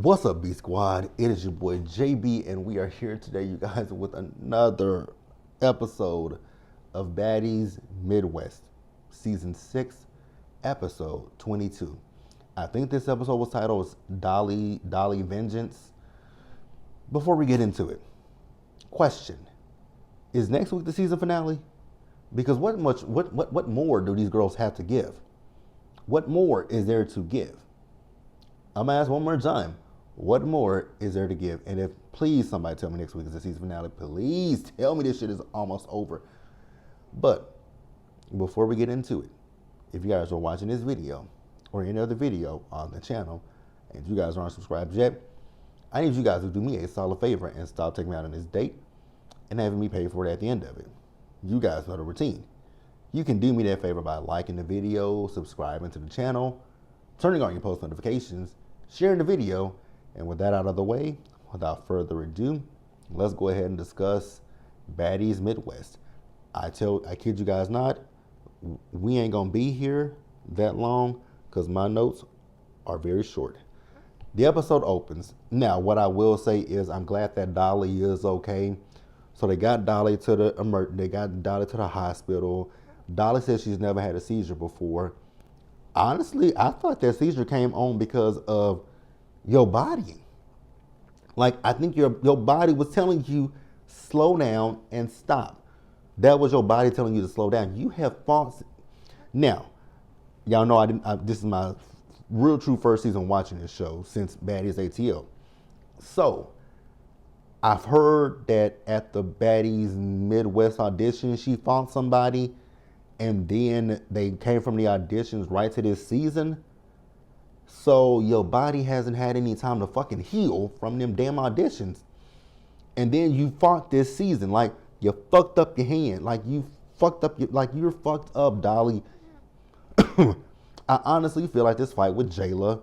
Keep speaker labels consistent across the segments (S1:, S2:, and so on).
S1: What's up, B Squad? It is your boy JB, and we are here today, you guys, with another episode of Baddies Midwest, Season 6, Episode 22. I think this episode was titled Dolly Vengeance. Before we get into it, question: is next week the season finale? Because what more do these girls have to give? What more is there to give? I'm gonna ask one more time. What more is there to give? And if please somebody tell me next week is the season finale. Please tell me this shit is almost over. But before we get into it, if you guys are watching this video or any other video on the channel and you guys aren't subscribed yet, I need you guys to do me a solid favor and stop taking me out on this date and having me pay for it at the end of it. You guys know the routine. You can do me that favor by liking the video, subscribing to the channel, turning on your post notifications, sharing the video, and with that out of the way, without further ado, let's go ahead and discuss Baddies Midwest. I kid you guys not, we ain't gonna be here that long because my notes are very short. The episode opens. Now, what I will say is I'm glad that Dolly is okay. So they got Dolly to the hospital. Dolly says she's never had a seizure before. Honestly, I thought that seizure came on because of your body. Like, I think your body was telling you slow down and stop. That was your body telling you to slow down. You have false. Now, y'all know this is my real true first season watching this show since Baddies ATL. So, I've heard that at the Baddies Midwest audition, she fought somebody, and then they came from the auditions right to this season. So your body hasn't had any time to fucking heal from them damn auditions. And then you fought this season. Like, you fucked up your hand. Like, you're fucked up, Dolly. I honestly feel like this fight with Jayla,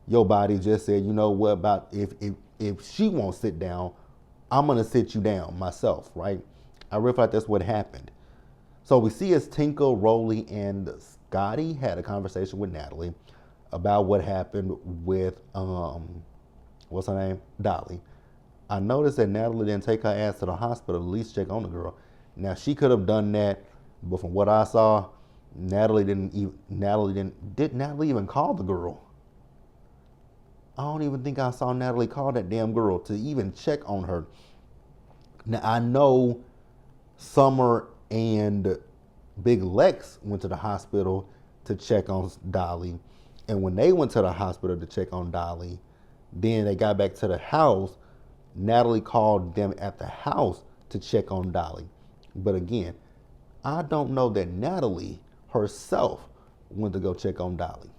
S1: your body just said, you know what, about if she won't sit down, I'm gonna sit you down myself, right? I really feel like that's what happened. So we see as Tinkle, Rolly, and Scotty had a conversation with Natalie about what happened with, what's her name? Dolly. I noticed that Natalie didn't take her ass to the hospital to at least check on the girl. Now, she could have done that, but from what I saw, did Natalie even call the girl? I don't even think I saw Natalie call that damn girl to even check on her. Now, I know Summer and Big Lex went to the hospital to check on Dolly. And when they went to the hospital to check on Dolly, then they got back to the house. Natalie called them at the house to check on Dolly. But again, I don't know that Natalie herself went to go check on Dolly.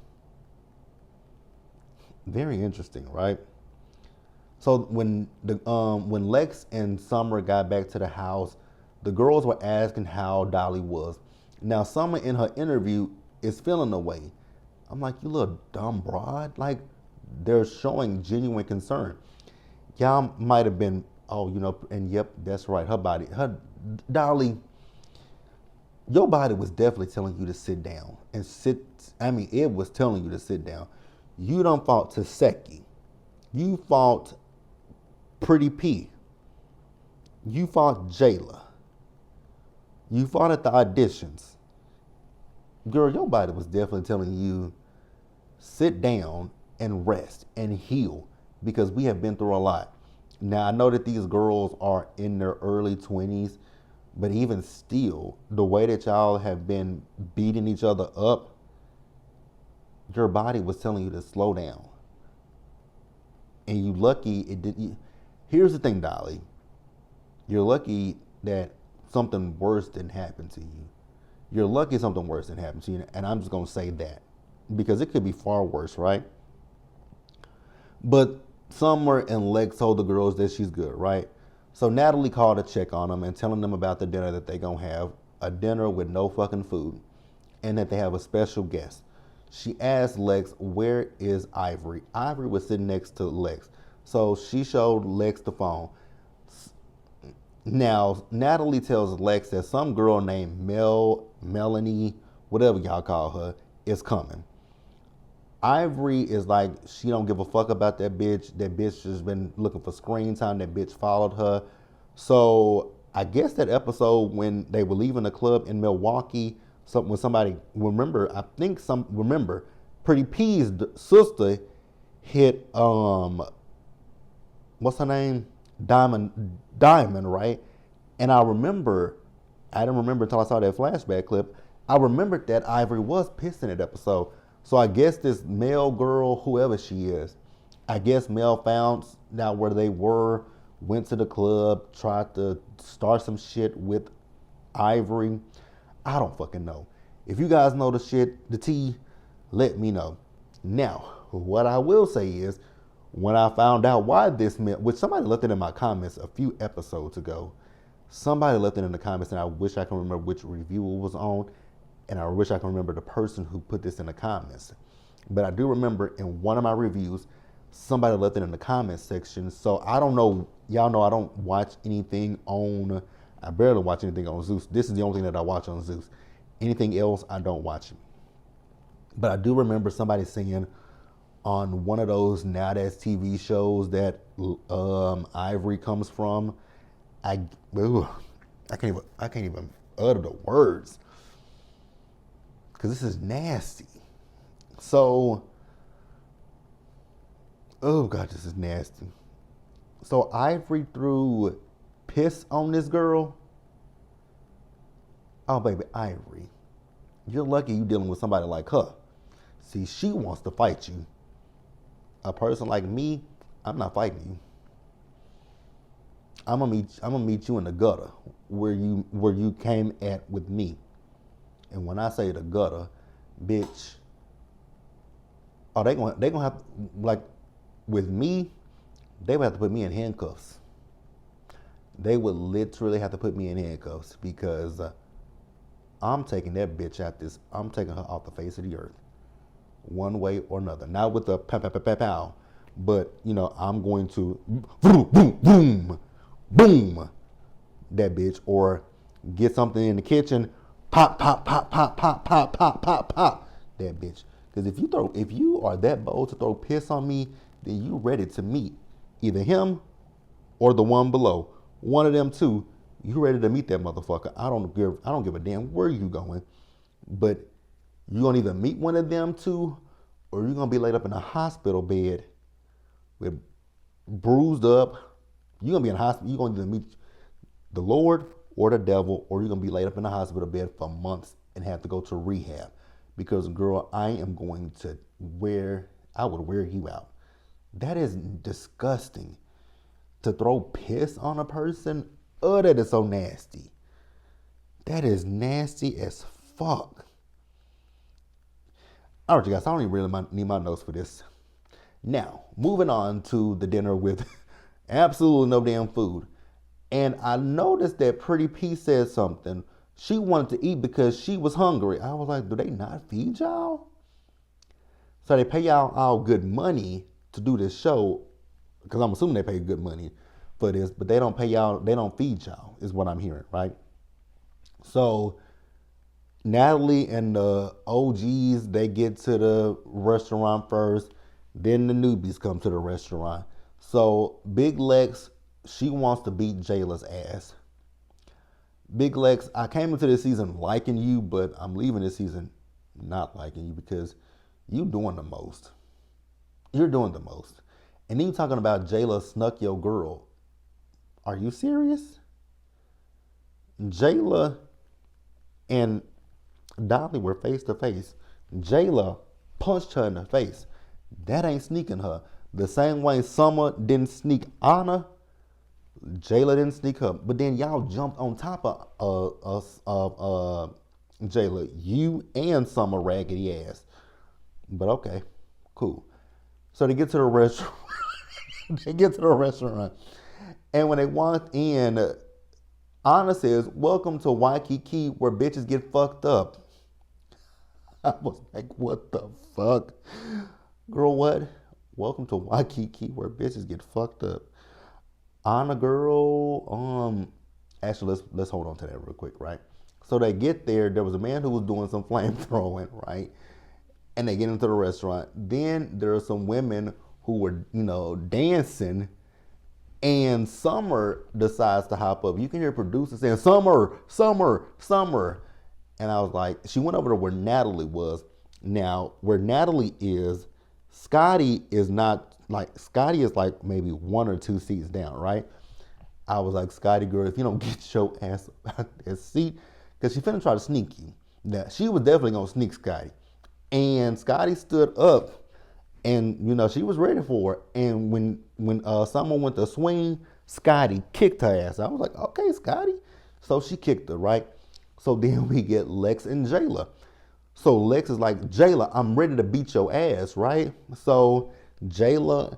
S1: Very interesting, right? So when Lex and Summer got back to the house, the girls were asking how Dolly was. Now, Summer in her interview is feeling away. I'm like, you little dumb broad. Like, they're showing genuine concern. Y'all might have been, and yep, that's right. Dolly, your body was definitely telling you to sit down and it was telling you to sit down. You done fought Taseki. You fought Pretty P. You fought Jayla. You fought at the auditions. Girl, your body was definitely telling you, sit down and rest and heal because we have been through a lot. Now, I know that these girls are in their early 20s, but even still, the way that y'all have been beating each other up, your body was telling you to slow down. And you lucky it didn't. Here's the thing, Dolly. You're lucky that something worse didn't happen to you. You're lucky something worse didn't happen to you. And I'm just going to say that because it could be far worse, right? But Summer and Lex told the girls that she's good, right? So Natalie called to check on them and telling them about the dinner that they're going to have, a dinner with no fucking food, and that they have a special guest. She asked Lex, where is Ivory? Ivory was sitting next to Lex. So she showed Lex the phone. Now, Natalie tells Lex that some girl named Melanie, whatever y'all call her, is coming. Ivory is like, she don't give a fuck about that bitch. That bitch has been looking for screen time. That bitch followed her. So I guess that episode when they were leaving the club in Milwaukee, when somebody remember Pretty P's sister hit what's her name? Diamond, right? And I didn't remember until I saw that flashback clip. I remembered that Ivory was pissed in that episode. So I guess this Mel girl, whoever she is, I guess Mel found out where they were, went to the club, tried to start some shit with Ivory. I don't fucking know. If you guys know the shit, the tea, let me know. Now, what I will say is, when I found out why this meant, which somebody left it in my comments a few episodes ago. Somebody left it in the comments, and I wish I can remember which review it was on, and I wish I can remember the person who put this in the comments. But I do remember in one of my reviews, somebody left it in the comments section. So I don't know. Y'all know I don't watch anything on, I barely watch anything on Zeus. This is the only thing that I watch on Zeus. Anything else, I don't watch it. But I do remember somebody saying on one of those Now That's TV shows that Ivory comes from, I can't even utter the words because this is nasty. So, oh God, this is nasty. So Ivory threw piss on this girl. Oh baby, Ivory, you're lucky you dealing with somebody like her. See, she wants to fight you. A person like me, I'm not fighting you. I'm gonna meet you in the gutter where you came at with me. And when I say the gutter, bitch, oh they gonna have, like, with me, they would have to put me in handcuffs. They would literally have to put me in handcuffs because I'm taking that bitch I'm taking her off the face of the earth, one way or another. Not with the pow pow pow pow pow, but I'm going to boom boom boom boom that bitch, or get something in the kitchen, pop pop pop pop pop pop pop pop pop that bitch. Because if you are that bold to throw piss on me, then you ready to meet either him or the one below. One of them two, you ready to meet that motherfucker. I don't give a damn where you going, but you gonna either meet one of them two, or you're gonna be laid up in a hospital bed with bruised up. You're gonna be in hospital. You're gonna either meet the Lord or the devil, or you're gonna be laid up in a hospital bed for months and have to go to rehab. Because girl, I would wear you out. That is disgusting. To throw piss on a person, oh, that is so nasty. That is nasty as fuck. All right, you guys, I don't even really need my notes for this. Now, moving on to the dinner with absolutely no damn food. And I noticed that Pretty P said something. She wanted to eat because she was hungry. I was like, do they not feed y'all? So they pay y'all all good money to do this show, because I'm assuming they pay good money for this, but they don't pay y'all, they don't feed y'all, is what I'm hearing, right? So Natalie and the OGs, they get to the restaurant first, then the newbies come to the restaurant. So Big Lex, she wants to beat Jayla's ass. Big Lex, I came into this season liking you, but I'm leaving this season not liking you because you doing the most. You're doing the most. And then you talking about Jayla snuck your girl. Are you serious? Jayla and Dolly were face to face. Jayla punched her in the face. That ain't sneaking her. The same way Summer didn't sneak Anna, Jayla didn't sneak her. But then y'all jumped on top of Jayla. You and Summer raggedy ass. But okay, cool. So they get to the restaurant. And when they walked in, Anna says, "Welcome to Waikiki, where bitches get fucked up." I was like, what the fuck? Girl, what? Welcome to Waikiki, where bitches get fucked up. Anna, girl, actually, let's hold on to that real quick, right? So they get there. There was a man who was doing some flame throwing, right? and they get into the restaurant. Then there are some women who were, dancing, and Summer decides to hop up. You can hear producers saying, Summer, Summer, Summer. And I was like, she went over to where Natalie was. Now, where Natalie is, Scotty is not like, Scotty is like maybe 1 or 2 seats down, right? I was like, Scotty, girl, if you don't get your ass out that seat, because she finna try to sneak you. Now, she was definitely gonna sneak Scotty. And Scotty stood up, and she was ready for it. And when someone went to swing, Scotty kicked her ass. I was like, okay, Scotty. So she kicked her, right? So then we get Lex and Jayla. So Lex is like, Jayla, I'm ready to beat your ass, right? So Jayla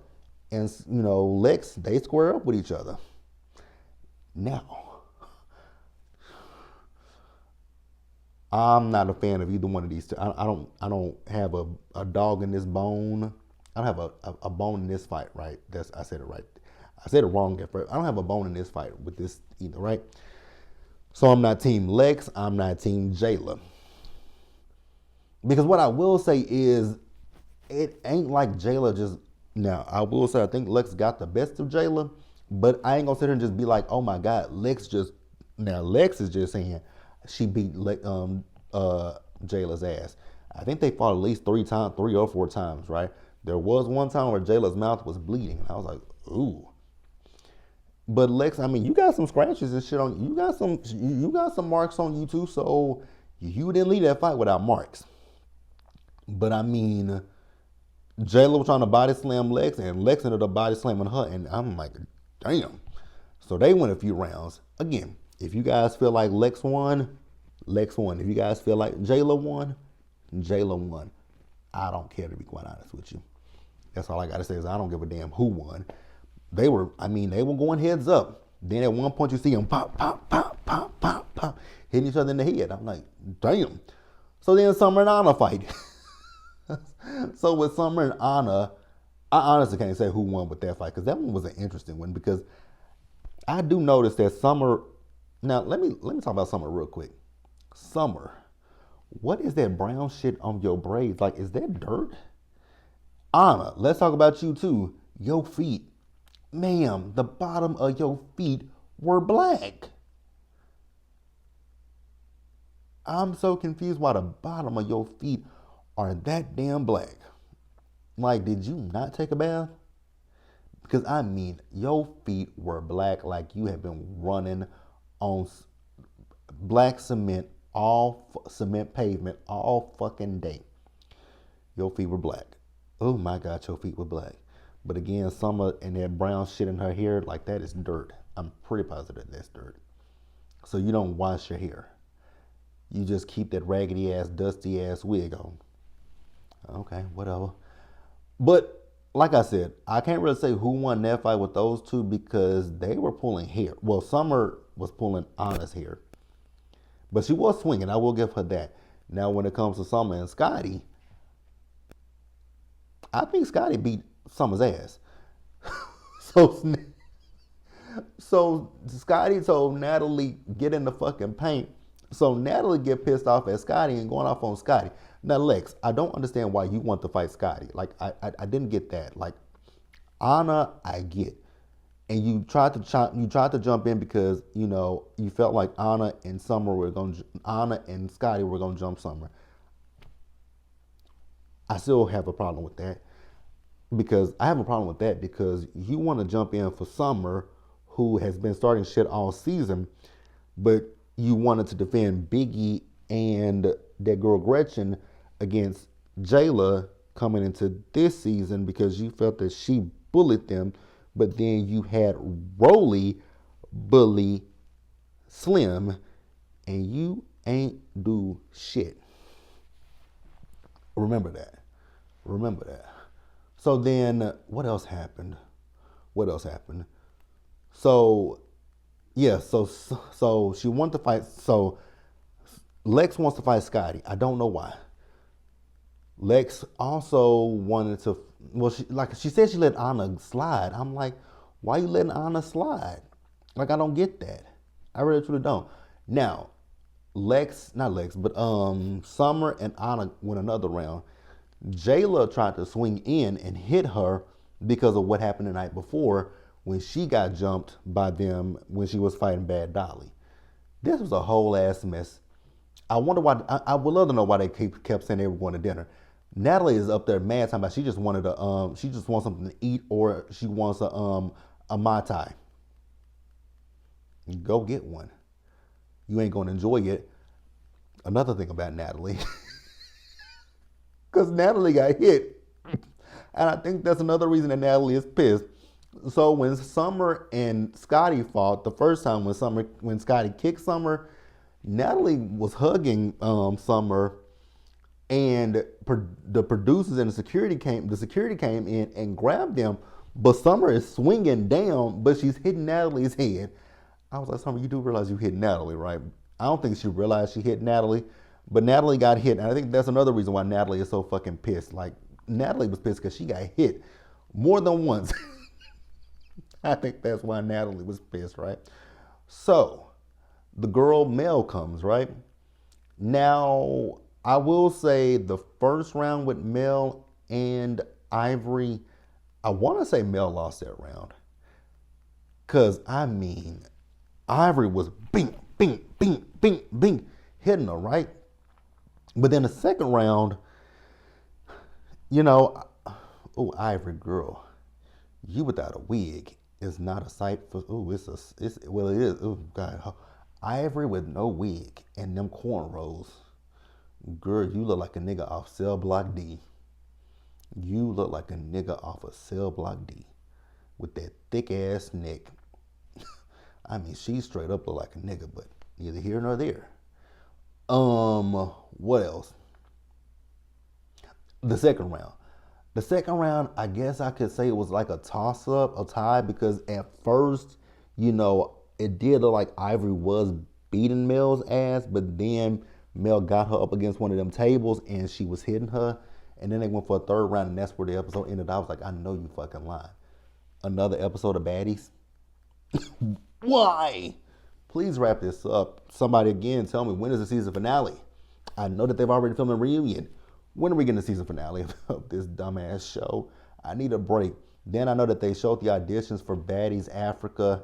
S1: and Lex, they square up with each other. Now, I'm not a fan of either one of these two. I don't have a dog in this bone. I don't have a bone in this fight, right? I said it right. I said it wrong at first. I don't have a bone in this fight with this either, right? So I'm not team Lex. I'm not team Jayla. Because what I will say is, it ain't like Jayla just. Now, I will say I think Lex got the best of Jayla, but I ain't gonna sit here and just be like, oh my God, Lex is just saying she beat Jayla's ass. I think they fought at least 3 or 4 times, right? There was one time where Jayla's mouth was bleeding, and I was like, ooh. But Lex, I mean, you got some scratches and shit on you. You got some marks on you too. So you didn't leave that fight without marks. But I mean, Jayla was trying to body slam Lex, and Lex ended up body slamming her, and I'm like, damn. So they went a few rounds. Again, if you guys feel like Lex won, Lex won. If you guys feel like Jayla won, Jayla won. I don't care, to be quite honest with you. That's all I gotta say is I don't give a damn who won. They were going heads up. Then at one point you see them pop, pop, pop, pop, pop, pop, hitting each other in the head. I'm like, damn. So then Summer and Anna fight. So with Summer and Anna, I honestly can't say who won with that fight, because that one was an interesting one, because I do notice that Summer. Now let me talk about Summer real quick. Summer, what is that brown shit on your braids? Like, is that dirt? Anna, let's talk about you too. Your feet. Ma'am, the bottom of your feet were black. I'm so confused why the bottom of your feet are that damn black. Like, did you not take a bath? Because I mean, your feet were black like you have been running on black cement, cement pavement all fucking day. Your feet were black. Oh my God, your feet were black. But again, Summer and that brown shit in her hair, like, that is dirt. I'm pretty positive that's dirt. So you don't wash your hair. You just keep that raggedy ass, dusty ass wig on. Okay, whatever. But like I said, I can't really say who won that fight with those two, because they were pulling hair. Well, Summer was pulling Anna's hair, but she was swinging. I will give her that. Now, when it comes to Summer and Scotty, I think Scotty beat Summer's ass. So Scotty told Natalie, get in the fucking paint. So Natalie get pissed off at Scotty and going off on Scotty. Now, Lex, I don't understand why you want to fight Scotty. Like, I didn't get that. Like, Anna, I get. And you tried to jump in because, you felt like Anna and Scotty were gonna jump Summer. I still have a problem with that. Because you want to jump in for Summer, who has been starting shit all season, but you wanted to defend Biggie and that girl Gretchen against Jayla coming into this season because you felt that she bullied them, but then you had Rolly bully Slim, and you ain't do shit. Remember that. So then, what else happened? So, yeah, so she wanted to fight. So Lex wants to fight Scotty. I don't know why. Lex also wanted to. Well, she said she let Anna slide. I'm like, why you letting Anna slide? Like, I don't get that. I really truly don't. Now, Summer and Anna went another round. Jayla tried to swing in and hit her because of what happened the night before when she got jumped by them when she was fighting Bad Dolly. This was a whole ass mess. I wonder why. I would love to know why they kept saying they were going to dinner. Natalie is up there mad talking about she just wanted to she just wants something to eat or she wants a Mai Tai. Go get one. You ain't gonna enjoy it. Another thing about Natalie, because Natalie got hit, and I think that's another reason that Natalie is pissed. So when Summer and Scotty fought the first time, when Scotty kicked Summer, Natalie was hugging Summer, and the producers and the security came in and grabbed them, but Summer is swinging down, but she's hitting Natalie's head. I was like, Summer, you do realize you hit Natalie, right? I don't think she realized she hit Natalie, but Natalie got hit, and I think that's another reason why Natalie is so fucking pissed. Like, Natalie was pissed because she got hit more than once. I think that's why Natalie was pissed, right? So, the girl Mel comes, right? Now, I will say the first round with Mel and Ivory, I want to say Mel lost that round. Because, I mean, Ivory was bing, bing, bing, bing, bing, hitting her, right? But then the second round, oh, Ivory girl, you without a wig is not a sight for, well, it is, oh, God. Ivory with no wig and them cornrows. Girl, you look like a nigga off Cell Block D. You look like a nigga off of Cell Block D with that thick ass neck. I mean, she straight up look like a nigga, but neither here nor there. What else? The second round. The second round, I guess I could say it was like a toss-up, a tie, because at first, it did look like Ivory was beating Mel's ass, but then Mel got her up against one of them tables and she was hitting her. And then they went for a third round, and that's where the episode ended. I was like, I know you fucking lying. Another episode of Baddies? Why? Please wrap this up. Somebody again tell me, when is the season finale? I know that they've already filmed a reunion. When are we getting the season finale of this dumbass show? I need a break. Then I know that they showed the auditions for Baddies Africa.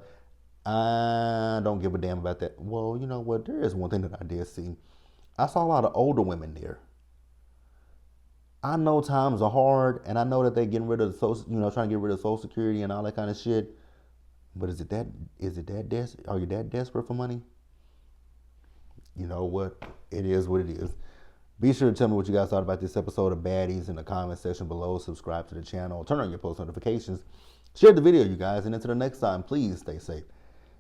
S1: I don't give a damn about that. Well, you know what? There is one thing that I did see. I saw a lot of older women there. I know times are hard, and I know that they're getting rid of the social, trying to get rid of Social Security and all that kind of shit. But are you that desperate for money? You know what? It is what it is. Be sure to tell me what you guys thought about this episode of Baddies in the comment section below. Subscribe to the channel. Turn on your post notifications. Share the video, you guys. And until the next time, please stay safe.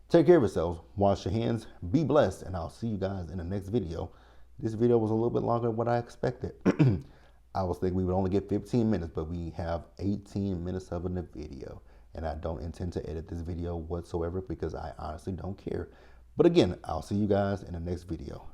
S1: Take care of yourselves. Wash your hands. Be blessed. And I'll see you guys in the next video. This video was a little bit longer than what I expected. I was thinking we would only get 15 minutes, but we have 18 minutes of a video. And I don't intend to edit this video whatsoever because I honestly don't care. But again, I'll see you guys in the next video.